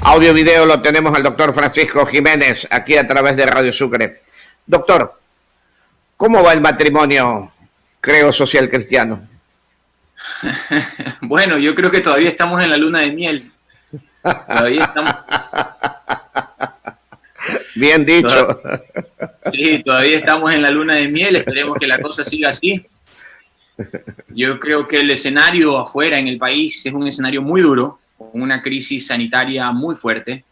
Audio y video lo tenemos al doctor Francisco Jiménez, aquí a través de Radio Sucre. Doctor, ¿cómo va el matrimonio, creo, social cristiano? Bueno, yo creo que todavía estamos en la luna de miel. Todavía estamos... Bien dicho. Sí, todavía estamos en la luna de miel. Esperemos que la cosa siga así. Yo creo que el escenario afuera en el país es un escenario muy duro, con una crisis sanitaria muy fuerte,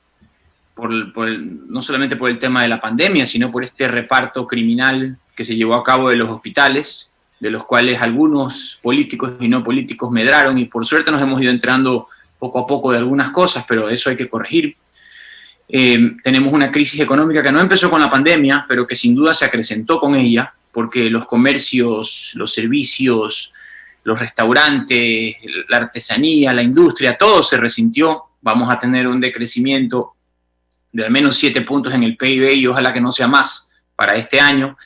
no solamente por el tema de la pandemia, sino por este reparto criminal que se llevó a cabo de los hospitales, de los cuales algunos políticos y no políticos medraron, y por suerte nos hemos ido enterando poco a poco de algunas cosas, pero eso hay que corregir. Tenemos una crisis económica que no empezó con la pandemia, pero que sin duda se acrecentó con ella, porque los comercios, los servicios, los restaurantes, la artesanía, la industria, todo se resintió. Vamos a tener un decrecimiento de al menos 7 puntos en el PIB y ojalá que no sea más para este año.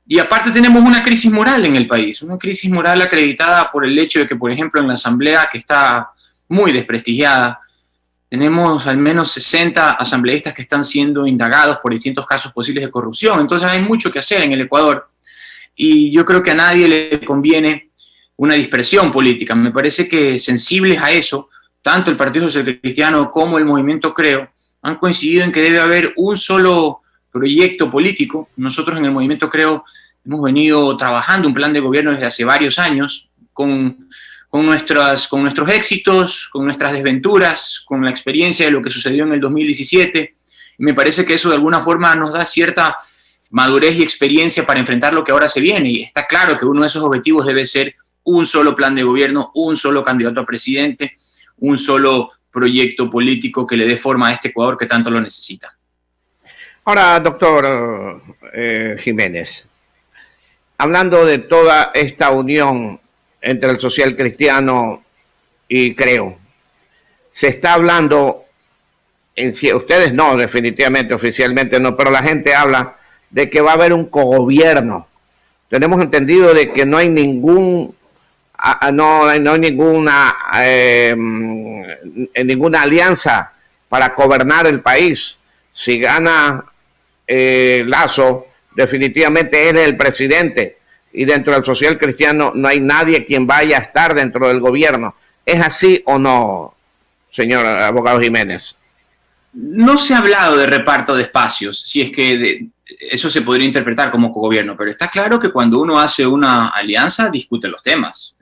Y aparte tenemos una crisis moral en el país, una crisis moral acreditada por el hecho de que, por ejemplo, en la Asamblea, que está muy desprestigiada, tenemos al menos 60 asambleístas que están siendo indagados por distintos casos posibles de corrupción. Entonces hay mucho que hacer en el Ecuador y yo creo que a nadie le conviene una dispersión política. Me parece que sensibles a eso, tanto el Partido Social Cristiano como el Movimiento Creo han coincidido en que debe haber un solo proyecto político. Nosotros en el Movimiento Creo hemos venido trabajando un plan de gobierno desde hace varios años con nuestros éxitos, con nuestras desventuras, con la experiencia de lo que sucedió en el 2017. Y me parece que eso de alguna forma nos da cierta madurez y experiencia para enfrentar lo que ahora se viene. Y está claro que uno de esos objetivos debe ser un solo plan de gobierno, un solo candidato a presidente, un solo proyecto político que le dé forma a este Ecuador que tanto lo necesita. Ahora, doctor Jiménez, hablando de toda esta unión entre el social cristiano y Creo, se está hablando, ustedes no, definitivamente, oficialmente no, pero la gente habla de que va a haber un cogobierno. Tenemos entendido de que no hay ninguna alianza para gobernar el país. Si gana Lasso, definitivamente él es el presidente. Y dentro del social cristiano no hay nadie quien vaya a estar dentro del gobierno. ¿Es así o no, señor abogado Jiménez? No se ha hablado de reparto de espacios, si es que eso se podría interpretar como cogobierno, pero está claro que cuando uno hace una alianza discute los temas.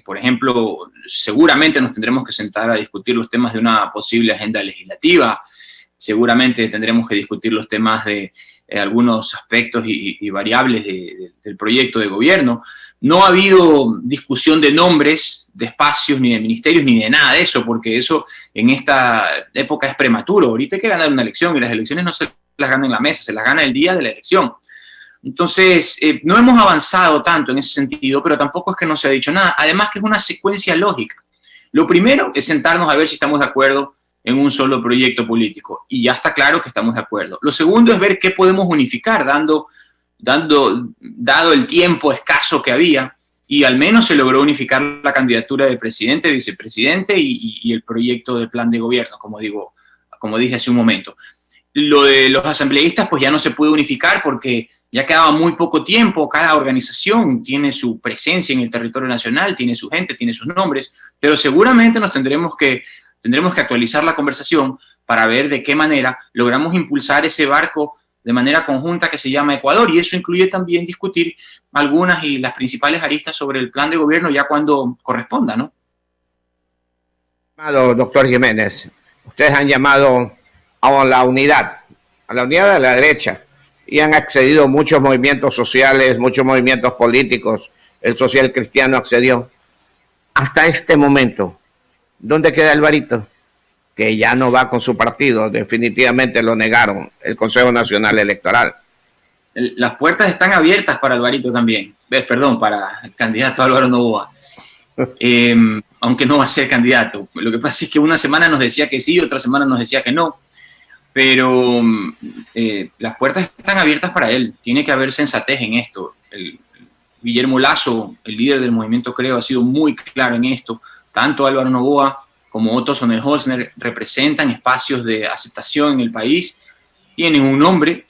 Por ejemplo, seguramente nos tendremos que sentar a discutir los temas de una posible agenda legislativa, seguramente tendremos que discutir los temas de algunos aspectos y variables del proyecto de gobierno. No ha habido discusión de nombres, de espacios, ni de ministerios, ni de nada de eso, porque eso en esta época es prematuro. Ahorita hay que ganar una elección y las elecciones no se las gana en la mesa, se las gana el día de la elección. Entonces, no hemos avanzado tanto en ese sentido, pero tampoco es que no se ha dicho nada. Además que es una secuencia lógica. Lo primero es sentarnos a ver si estamos de acuerdo en un solo proyecto político, y ya está claro que estamos de acuerdo. Lo segundo es ver qué podemos unificar, dado el tiempo escaso que había, y al menos se logró unificar la candidatura de presidente, vicepresidente y el proyecto de plan de gobierno, como dije hace un momento. Lo de los asambleístas, pues ya no se puede unificar porque ya quedaba muy poco tiempo. Cada organización tiene su presencia en el territorio nacional, tiene su gente, tiene sus nombres, pero seguramente tendremos que actualizar la conversación para ver de qué manera logramos impulsar ese barco de manera conjunta que se llama Ecuador, y eso incluye también discutir algunas y las principales aristas sobre el plan de gobierno ya cuando corresponda, ¿no? Doctor Jiménez, ustedes han llamado a la unidad de la derecha, y han accedido muchos movimientos sociales, muchos movimientos políticos, el social cristiano accedió. Hasta este momento, ¿dónde queda Alvarito? Que ya no va con su partido, definitivamente lo negaron, el Consejo Nacional Electoral. Las puertas están abiertas para Alvarito también, para el candidato Álvaro Noboa, aunque no va a ser candidato. Lo que pasa es que una semana nos decía que sí, otra semana nos decía que no, pero las puertas están abiertas para él. Tiene que haber sensatez en esto. Guillermo Lasso, el líder del movimiento Creo, ha sido muy claro en esto, tanto Álvaro Noboa como Otto Sonnenholzner representan espacios de aceptación en el país, tienen un nombre.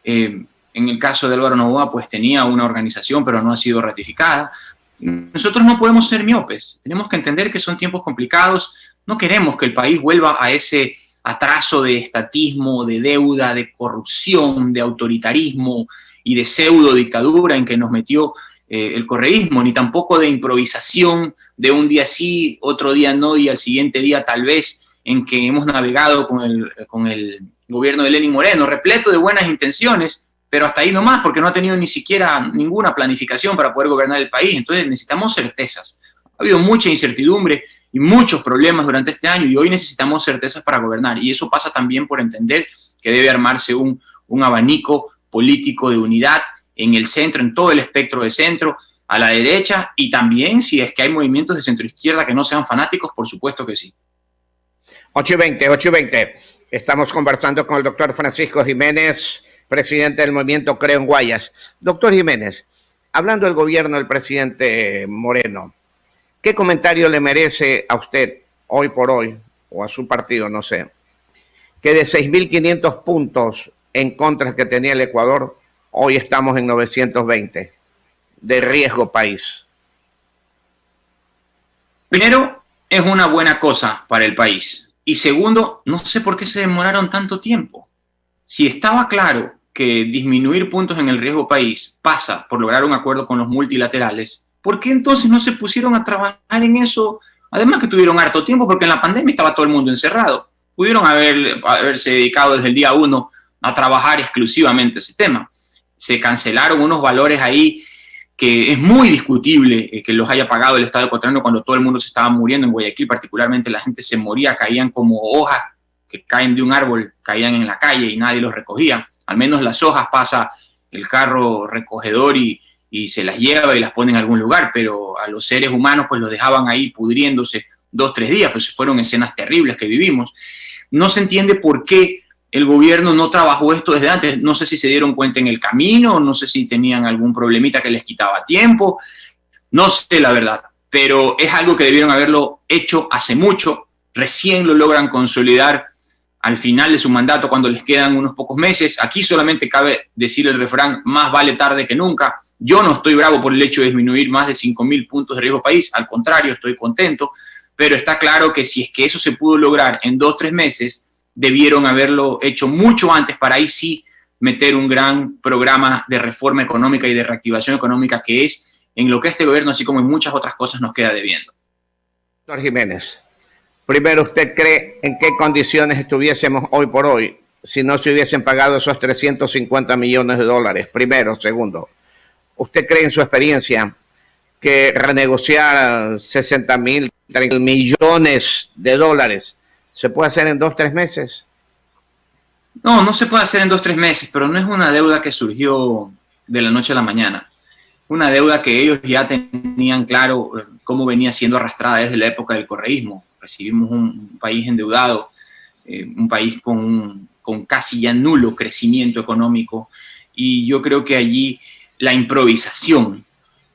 En el caso de Álvaro Noboa, pues tenía una organización, pero no ha sido ratificada. Nosotros no podemos ser miopes, tenemos que entender que son tiempos complicados, no queremos que el país vuelva a ese atraso de estatismo, de deuda, de corrupción, de autoritarismo y de pseudo dictadura en que nos metió el correísmo, ni tampoco de improvisación de un día sí, otro día no y al siguiente día tal vez, en que hemos navegado con el gobierno de Lenín Moreno, repleto de buenas intenciones, pero hasta ahí nomás, porque no ha tenido ni siquiera ninguna planificación para poder gobernar el país. Entonces necesitamos certezas. Ha habido mucha incertidumbre y muchos problemas durante este año y hoy necesitamos certezas para gobernar. Y eso pasa también por entender que debe armarse un abanico político de unidad en el centro, en todo el espectro de centro, a la derecha, y también si es que hay movimientos de centro-izquierda que no sean fanáticos, por supuesto que sí. 8:20. Estamos conversando con el doctor Francisco Jiménez, presidente del movimiento Creo en Guayas. Doctor Jiménez, hablando del gobierno del presidente Moreno, ¿qué comentario le merece a usted hoy por hoy, o a su partido, no sé, que de 6.500 puntos en contra que tenía el Ecuador, hoy estamos en 920 de riesgo país? Primero, es una buena cosa para el país. Y segundo, no sé por qué se demoraron tanto tiempo. Si estaba claro que disminuir puntos en el riesgo país pasa por lograr un acuerdo con los multilaterales, ¿por qué entonces no se pusieron a trabajar en eso? Además que tuvieron harto tiempo porque en la pandemia estaba todo el mundo encerrado. Pudieron haberse dedicado desde el día 1 a trabajar exclusivamente ese tema. Se cancelaron unos valores ahí que es muy discutible que los haya pagado el Estado ecuatoriano cuando todo el mundo se estaba muriendo. En Guayaquil particularmente la gente se moría, caían como hojas que caen de un árbol, caían en la calle y nadie los recogía. Al menos las hojas pasa el carro recogedor y se las lleva y las pone en algún lugar, pero a los seres humanos pues los dejaban ahí pudriéndose 2-3 días, pues fueron escenas terribles que vivimos. No se entiende por qué el gobierno no trabajó esto desde antes. No sé si se dieron cuenta en el camino, no sé si tenían algún problemita que les quitaba tiempo, no sé la verdad, pero es algo que debieron haberlo hecho hace mucho. Recién lo logran consolidar al final de su mandato cuando les quedan unos pocos meses. Aquí solamente cabe decir el refrán, más vale tarde que nunca. Yo no estoy bravo por el hecho de disminuir más de 5.000 puntos de riesgo país, al contrario, estoy contento, pero está claro que si es que eso se pudo lograr en 2-3 meses, debieron haberlo hecho mucho antes para ahí sí meter un gran programa de reforma económica y de reactivación económica, que es en lo que este gobierno, así como en muchas otras cosas, nos queda debiendo. Doctor Jiménez, primero, ¿usted cree en qué condiciones estuviésemos hoy por hoy si no se hubiesen pagado esos 350 millones de dólares? Primero. Segundo, ¿usted cree en su experiencia que renegociar 60.000, 30 millones de dólares se puede hacer en 2-3 meses? No, no se puede hacer en 2-3 meses, pero no es una deuda que surgió de la noche a la mañana. Una deuda que ellos ya tenían claro cómo venía siendo arrastrada desde la época del correísmo. Recibimos un país endeudado, un país con casi ya nulo crecimiento económico, y yo creo que allí la improvisación,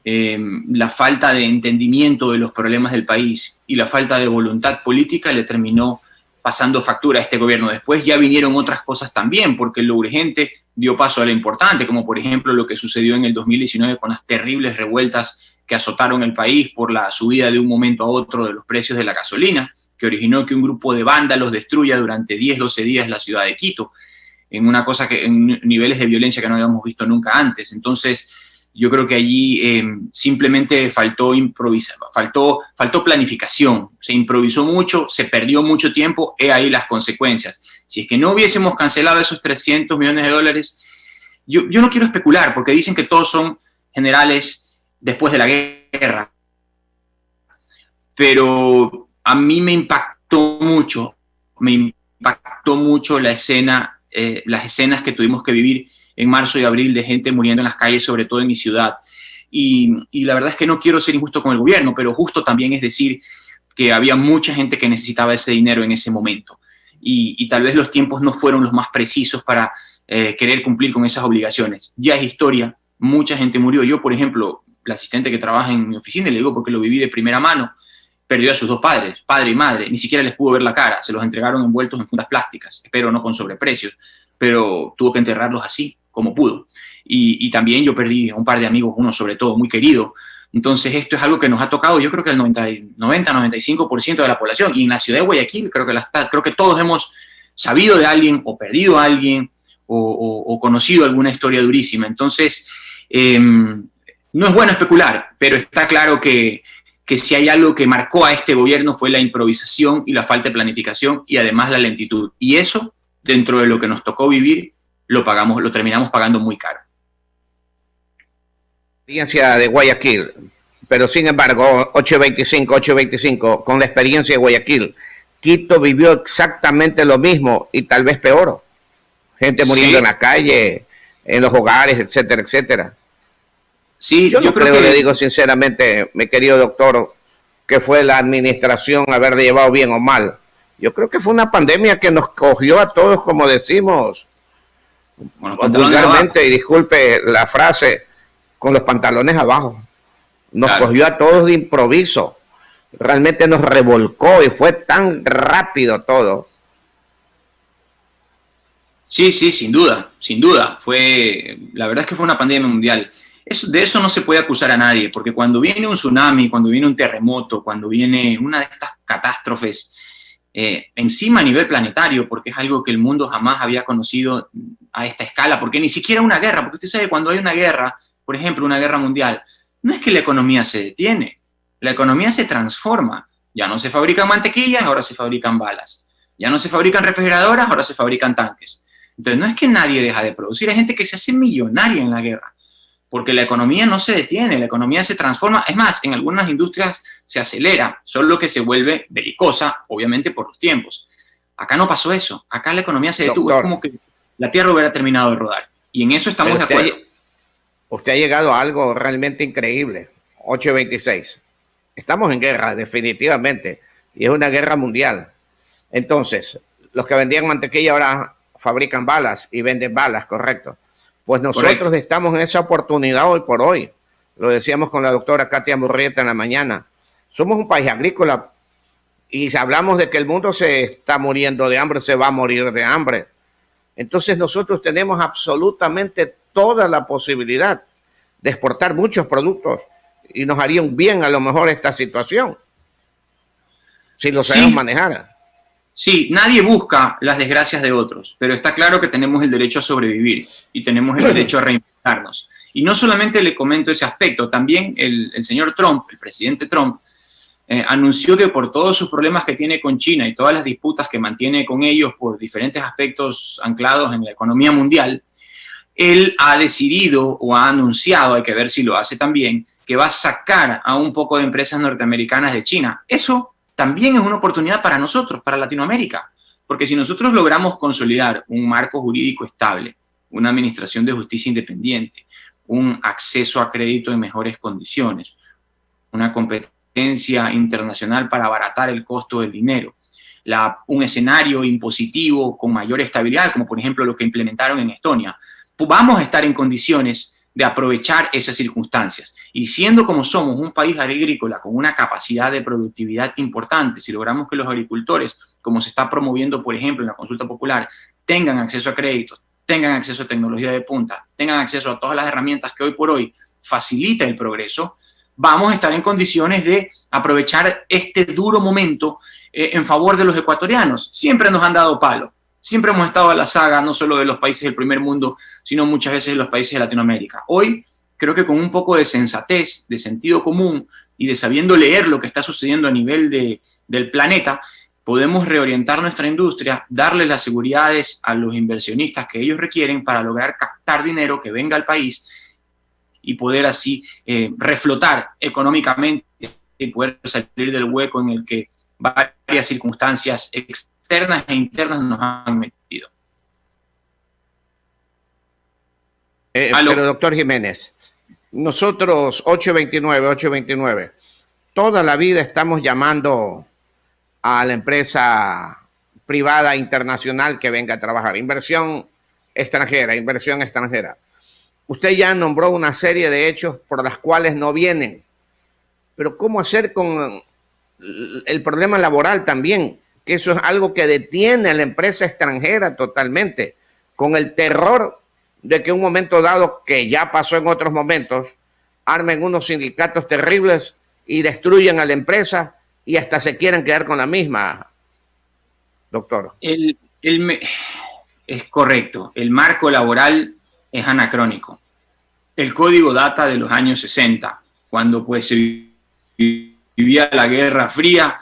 la falta de entendimiento de los problemas del país y la falta de voluntad política le terminó pasando factura a este gobierno. Después ya vinieron otras cosas también, porque lo urgente dio paso a lo importante, como por ejemplo lo que sucedió en el 2019 con las terribles revueltas que azotaron el país por la subida de un momento a otro de los precios de la gasolina, que originó que un grupo de vándalos destruya durante 10-12 días la ciudad de Quito, en una cosa que en niveles de violencia que no habíamos visto nunca antes. Entonces, yo creo que allí simplemente faltó planificación, se improvisó mucho, se perdió mucho tiempo, he ahí las consecuencias. Si es que no hubiésemos cancelado esos 300 millones de dólares, yo no quiero especular, porque dicen que todos son generales después de la guerra, pero a mí me impactó mucho la escena, las escenas que tuvimos que vivir en marzo y abril de gente muriendo en las calles, sobre todo en mi ciudad. Y la verdad es que no quiero ser injusto con el gobierno, pero justo también es decir que había mucha gente que necesitaba ese dinero en ese momento. Y tal vez los tiempos no fueron los más precisos para querer cumplir con esas obligaciones. Ya es historia, mucha gente murió. Yo, por ejemplo, la asistente que trabaja en mi oficina, le digo porque lo viví de primera mano, perdió a sus dos padres, padre y madre, ni siquiera les pudo ver la cara, se los entregaron envueltos en fundas plásticas, espero no con sobreprecios, pero tuvo que enterrarlos así, como pudo. Y también yo perdí a un par de amigos, uno sobre todo muy querido. Entonces esto es algo que nos ha tocado, yo creo que el 90-95% de la población, y en la ciudad de Guayaquil creo que todos hemos sabido de alguien o perdido a alguien o conocido alguna historia durísima. Entonces, no es bueno especular, pero está claro que si hay algo que marcó a este gobierno fue la improvisación y la falta de planificación y además la lentitud. Y eso, dentro de lo que nos tocó vivir, lo terminamos pagando muy caro. Experiencia de Guayaquil, pero sin embargo, 825, con la experiencia de Guayaquil, Quito vivió exactamente lo mismo y tal vez peor. Gente muriendo en la calle, en los hogares, etcétera, etcétera. Sí, yo no creo, le digo sinceramente, mi querido doctor, que fue la administración haber llevado bien o mal. Yo creo que fue una pandemia que nos cogió a todos, como decimos, vulgarmente, y disculpe la frase, con los pantalones abajo. Nos cogió a todos de improviso. Realmente nos revolcó y fue tan rápido todo. Sí, sin duda, sin duda. La verdad es que fue una pandemia mundial. De eso no se puede acusar a nadie, porque cuando viene un tsunami, cuando viene un terremoto, cuando viene una de estas catástrofes, encima a nivel planetario, porque es algo que el mundo jamás había conocido a esta escala, porque ni siquiera una guerra, porque usted sabe, cuando hay una guerra, por ejemplo, una guerra mundial, no es que la economía se detiene, la economía se transforma. Ya no se fabrican mantequillas, ahora se fabrican balas. Ya no se fabrican refrigeradoras, ahora se fabrican tanques. Entonces no es que nadie deja de producir, hay gente que se hace millonaria en la guerra, porque la economía no se detiene, la economía se transforma. Es más, en algunas industrias se acelera, solo que se vuelve belicosa, obviamente por los tiempos. Acá no pasó eso, acá la economía se detuvo, es como que la Tierra hubiera terminado de rodar. Y en eso estamos de acuerdo. Usted ha llegado a algo realmente increíble. 8:26. Estamos en guerra, definitivamente, y es una guerra mundial. Entonces, los que vendían mantequilla ahora fabrican balas y venden balas, correcto. Pues nosotros estamos en esa oportunidad hoy por hoy. Lo decíamos con la doctora Katia Murrieta en la mañana. Somos un país agrícola y hablamos de que el mundo se está muriendo de hambre, se va a morir de hambre. Entonces nosotros tenemos absolutamente toda la posibilidad de exportar muchos productos y nos haría un bien a lo mejor esta situación si lo sabemos manejar. Sí, nadie busca las desgracias de otros, pero está claro que tenemos el derecho a sobrevivir y tenemos el derecho a reinventarnos. Y no solamente le comento ese aspecto, también el señor Trump, el presidente Trump, anunció que por todos sus problemas que tiene con China y todas las disputas que mantiene con ellos por diferentes aspectos anclados en la economía mundial, él ha decidido o ha anunciado, hay que ver si lo hace también, que va a sacar a un poco de empresas norteamericanas de China. Eso también es una oportunidad para nosotros, para Latinoamérica, porque si nosotros logramos consolidar un marco jurídico estable, una administración de justicia independiente, un acceso a crédito en mejores condiciones, una competencia internacional para abaratar el costo del dinero, un escenario impositivo con mayor estabilidad, como por ejemplo lo que implementaron en Estonia, pues vamos a estar en condiciones de aprovechar esas circunstancias. Y siendo como somos un país agrícola con una capacidad de productividad importante, si logramos que los agricultores, como se está promoviendo, por ejemplo, en la consulta popular, tengan acceso a créditos, tengan acceso a tecnología de punta, tengan acceso a todas las herramientas que hoy por hoy facilita el progreso, vamos a estar en condiciones de aprovechar este duro momento en favor de los ecuatorianos. Siempre nos han dado palo. Siempre hemos estado a la saga, no solo de los países del primer mundo, sino muchas veces de los países de Latinoamérica. Hoy, creo que con un poco de sensatez, de sentido común y de sabiendo leer lo que está sucediendo a nivel del planeta, podemos reorientar nuestra industria, darles las seguridades a los inversionistas que ellos requieren para lograr captar dinero que venga al país y poder así reflotar económicamente y poder salir del hueco en el que varias circunstancias externas e internas nos han metido. Pero doctor Jiménez, nosotros 829, toda la vida estamos llamando a la empresa privada internacional que venga a trabajar. Inversión extranjera. Usted ya nombró una serie de hechos por las cuales no vienen. Pero ¿cómo hacer con el problema laboral también, que eso es algo que detiene a la empresa extranjera totalmente, con el terror de que un momento dado, que ya pasó en otros momentos, armen unos sindicatos terribles y destruyen a la empresa y hasta se quieren quedar con la misma, doctor. Es correcto, el marco laboral es anacrónico. El código data de los años 60, cuando pues se vivía la Guerra Fría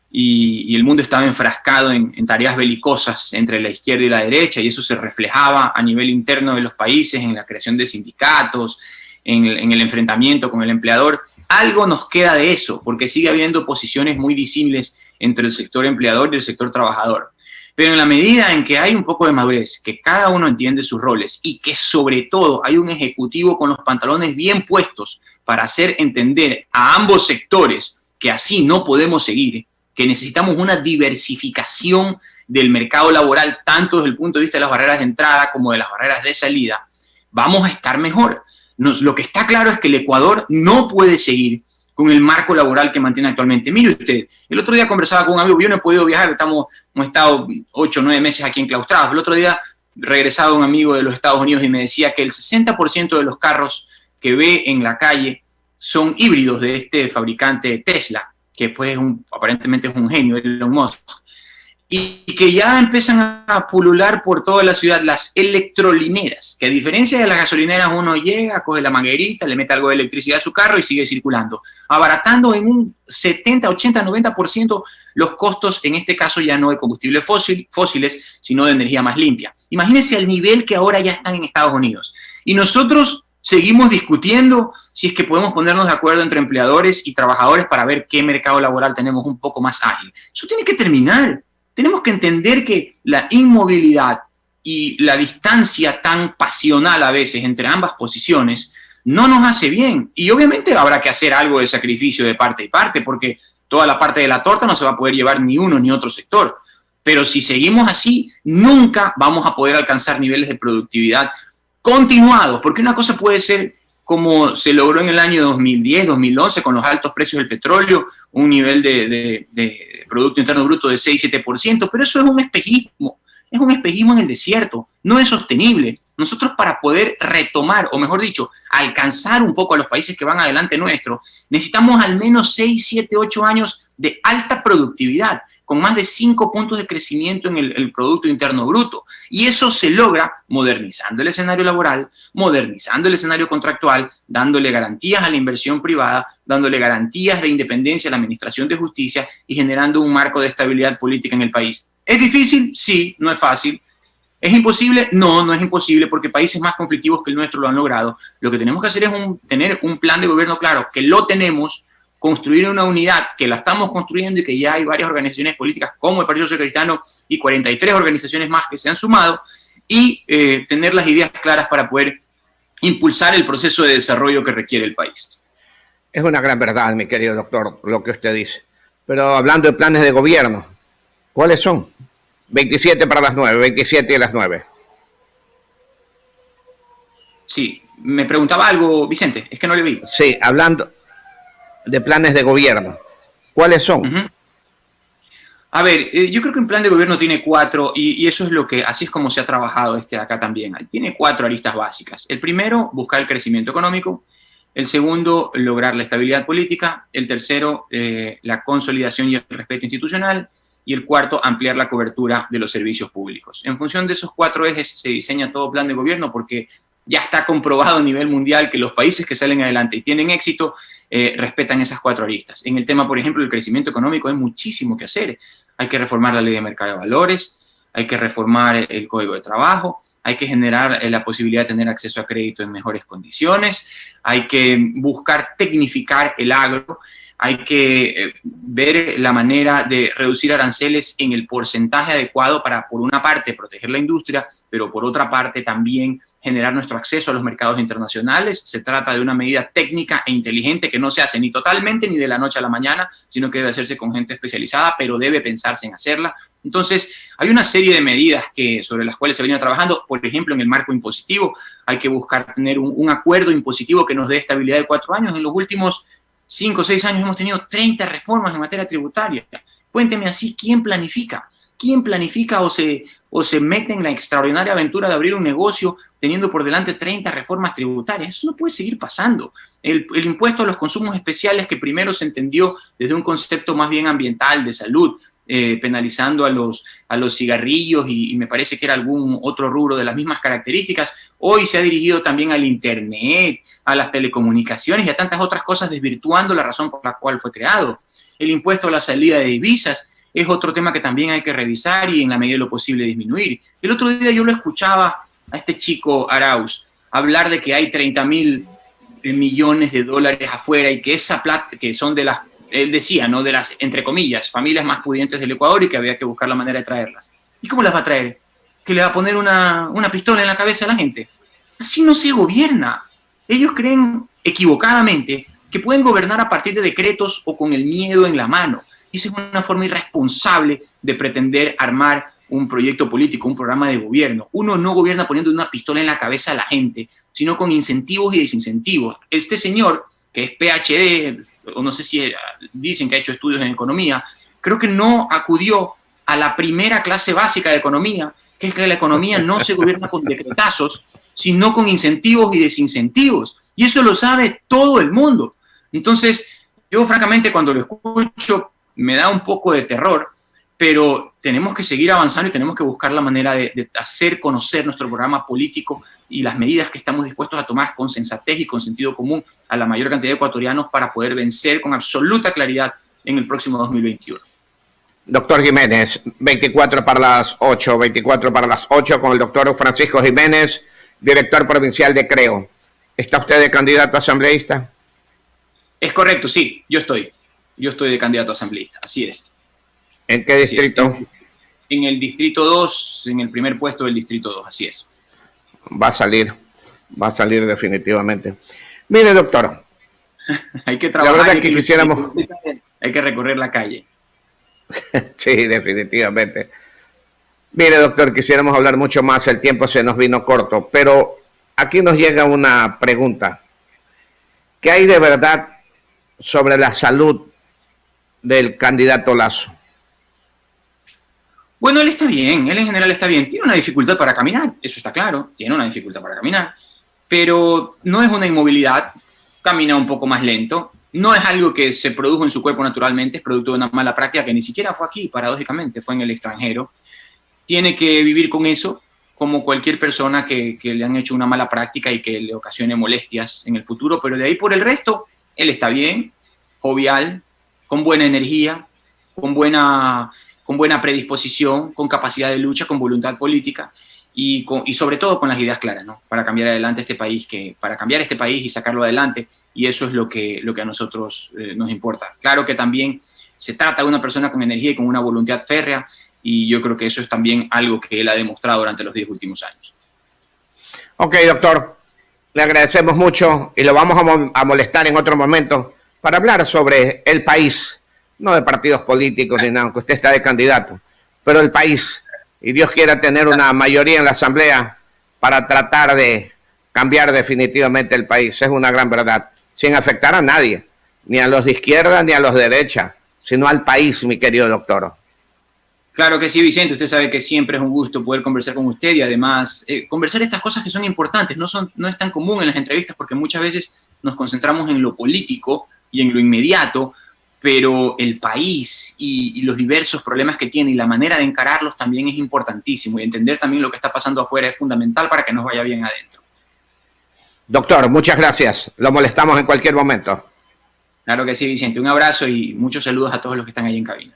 y el mundo estaba enfrascado en tareas belicosas entre la izquierda y la derecha, y eso se reflejaba a nivel interno de los países en la creación de sindicatos, en el enfrentamiento con el empleador. Algo nos queda de eso, porque sigue habiendo posiciones muy disímiles entre el sector empleador y el sector trabajador. Pero en la medida en que hay un poco de madurez, que cada uno entiende sus roles y que sobre todo hay un ejecutivo con los pantalones bien puestos para hacer entender a ambos sectores que así no podemos seguir, que necesitamos una diversificación del mercado laboral, tanto desde el punto de vista de las barreras de entrada como de las barreras de salida, vamos a estar mejor. Lo que está claro es que el Ecuador no puede seguir con el marco laboral que mantiene actualmente. Mire usted, el otro día conversaba con un amigo, yo no he podido viajar, hemos estado 8 o 9 meses aquí enclaustrados. El otro día regresaba un amigo de los Estados Unidos y me decía que el 60% de los carros que ve en la calle son híbridos de este fabricante Tesla, que pues aparentemente es un genio, Elon Musk, y que ya empiezan a pulular por toda la ciudad las electrolineras, que a diferencia de las gasolineras uno llega, coge la manguerita, le mete algo de electricidad a su carro y sigue circulando, abaratando en un 70, 80, 90% los costos, en este caso ya no de combustibles fósiles, sino de energía más limpia. Imagínense el nivel que ahora ya están en Estados Unidos. Y nosotros seguimos discutiendo si es que podemos ponernos de acuerdo entre empleadores y trabajadores para ver qué mercado laboral tenemos un poco más ágil. Eso tiene que terminar. Tenemos que entender que la inmovilidad y la distancia tan pasional a veces entre ambas posiciones no nos hace bien. Y obviamente habrá que hacer algo de sacrificio de parte y parte, porque toda la parte de la torta no se va a poder llevar ni uno ni otro sector. Pero si seguimos así, nunca vamos a poder alcanzar niveles de productividad continuados, porque una cosa puede ser como se logró en el año 2010, 2011, con los altos precios del petróleo, un nivel de Producto Interno Bruto de 6-7%, pero eso es un espejismo en el desierto, no es sostenible. Nosotros para poder retomar, o mejor dicho, alcanzar un poco a los países que van adelante nuestro, necesitamos al menos 6, 7, 8 años de alta productividad, con más de 5 puntos de crecimiento en el Producto Interno Bruto. Y eso se logra modernizando el escenario laboral, modernizando el escenario contractual, dándole garantías a la inversión privada, dándole garantías de independencia a la administración de justicia y generando un marco de estabilidad política en el país. ¿Es difícil? Sí, no es fácil. ¿Es imposible? No, no es imposible, porque países más conflictivos que el nuestro lo han logrado. Lo que tenemos que hacer es tener un plan de gobierno claro, que lo tenemos, construir una unidad que la estamos construyendo y que ya hay varias organizaciones políticas como el Partido Social Cristiano y 43 organizaciones más que se han sumado, y tener las ideas claras para poder impulsar el proceso de desarrollo que requiere el país. Es una gran verdad, mi querido doctor, lo que usted dice. Pero hablando de planes de gobierno, ¿cuáles son? 27 para las 9, 27 y las 9. Sí, me preguntaba algo, Vicente, es que no le vi. Sí, hablando de planes de gobierno, ¿cuáles son? Uh-huh. A ver, yo creo que un plan de gobierno tiene 4, y eso es así es como se ha trabajado acá también. Tiene 4 aristas básicas. El primero, buscar el crecimiento económico. El segundo, lograr la estabilidad política. El tercero, la consolidación y el respeto institucional. Y el cuarto, ampliar la cobertura de los servicios públicos. En función de esos 4 ejes se diseña todo plan de gobierno, porque ya está comprobado a nivel mundial que los países que salen adelante y tienen éxito respetan esas 4 aristas. En el tema, por ejemplo, del crecimiento económico hay muchísimo que hacer. Hay que reformar la ley de mercado de valores, hay que reformar el código de trabajo, hay que generar la posibilidad de tener acceso a crédito en mejores condiciones, hay que buscar tecnificar el agro, hay que ver la manera de reducir aranceles en el porcentaje adecuado para, por una parte, proteger la industria, pero por otra parte también generar nuestro acceso a los mercados internacionales. Se trata de una medida técnica e inteligente que no se hace ni totalmente ni de la noche a la mañana, sino que debe hacerse con gente especializada, pero debe pensarse en hacerla. Entonces, hay una serie de medidas sobre las cuales se venía trabajando. Por ejemplo, en el marco impositivo, hay que buscar tener un acuerdo impositivo que nos dé estabilidad de 4 años. En los últimos 5 o 6 años hemos tenido 30 reformas en materia tributaria. Cuénteme así, ¿quién planifica? ¿Quién planifica o se mete en la extraordinaria aventura de abrir un negocio teniendo por delante 30 reformas tributarias? Eso no puede seguir pasando. El impuesto a los consumos especiales, que primero se entendió desde un concepto más bien ambiental, de salud, penalizando a los cigarrillos y me parece que era algún otro rubro de las mismas características, hoy se ha dirigido también al Internet, a las telecomunicaciones y a tantas otras cosas, desvirtuando la razón por la cual fue creado. El impuesto a la salida de divisas es otro tema que también hay que revisar y en la medida de lo posible disminuir. El otro día yo lo escuchaba a este chico Arauz hablar de que hay 30.000 millones de dólares afuera y que esa plata, que son de las, él decía, ¿no?, de las, entre comillas, familias más pudientes del Ecuador y que había que buscar la manera de traerlas. ¿Y cómo las va a traer? ¿Que le va a poner una pistola en la cabeza a la gente? Así no se gobierna. Ellos creen equivocadamente que pueden gobernar a partir de decretos o con el miedo en la mano. Y esa es una forma irresponsable de pretender armar un proyecto político, un programa de gobierno. Uno no gobierna poniendo una pistola en la cabeza a la gente, sino con incentivos y desincentivos. Este señor, que es PhD, o no sé si dicen que ha hecho estudios en economía, creo que no acudió a la primera clase básica de economía, que es que la economía no se gobierna con decretazos, sino con incentivos y desincentivos. Y eso lo sabe todo el mundo. Entonces, yo francamente cuando lo escucho me da un poco de terror, pero tenemos que seguir avanzando y tenemos que buscar la manera de hacer conocer nuestro programa político y las medidas que estamos dispuestos a tomar con sensatez y con sentido común a la mayor cantidad de ecuatorianos para poder vencer con absoluta claridad en el próximo 2021. Doctor Jiménez, 24 para las 8, 24 para las 8 con el doctor Francisco Jiménez, director provincial de Creo. ¿Está usted de candidato asambleísta? Es correcto, sí, yo estoy de candidato asambleísta, así es. ¿En qué distrito? En el distrito 2, en el primer puesto del distrito 2, así es. Va a salir definitivamente. Mire, doctor. Hay que trabajar. La verdad que quisiéramos... Hay que recorrer la calle. Sí, definitivamente. Mire, doctor, quisiéramos hablar mucho más, el tiempo se nos vino corto, pero aquí nos llega una pregunta. ¿Qué hay de verdad sobre la salud del candidato Lasso? Bueno, él está bien, él en general está bien. Tiene una dificultad para caminar, eso está claro, tiene una dificultad para caminar, pero no es una inmovilidad, camina un poco más lento, no es algo que se produjo en su cuerpo naturalmente, es producto de una mala práctica que ni siquiera fue aquí, paradójicamente, fue en el extranjero. Tiene que vivir con eso, como cualquier persona que le han hecho una mala práctica y que le ocasione molestias en el futuro, pero de ahí por el resto, él está bien, jovial, con buena energía, con buena predisposición, con capacidad de lucha, con voluntad política y sobre todo con las ideas claras, ¿no?, para cambiar adelante este país, para cambiar este país y sacarlo adelante, y eso es lo que a nosotros nos importa. Claro que también se trata de una persona con energía y con una voluntad férrea, y yo creo que eso es también algo que él ha demostrado durante los 10 últimos años. Ok, doctor, le agradecemos mucho y lo vamos a molestar en otro momento para hablar sobre el país, no de partidos políticos ni nada, aunque usted está de candidato, pero el país, y Dios quiera tener una mayoría en la Asamblea para tratar de cambiar definitivamente el país, es una gran verdad, sin afectar a nadie, ni a los de izquierda ni a los de derecha, sino al país, mi querido doctor. Claro que sí, Vicente, usted sabe que siempre es un gusto poder conversar con usted y además conversar estas cosas que son importantes, no es tan común en las entrevistas porque muchas veces nos concentramos en lo político y en lo inmediato, pero el país y los diversos problemas que tiene y la manera de encararlos también es importantísimo y entender también lo que está pasando afuera es fundamental para que nos vaya bien adentro. Doctor, muchas gracias. Lo molestamos en cualquier momento. Claro que sí, Vicente. Un abrazo y muchos saludos a todos los que están ahí en cabina.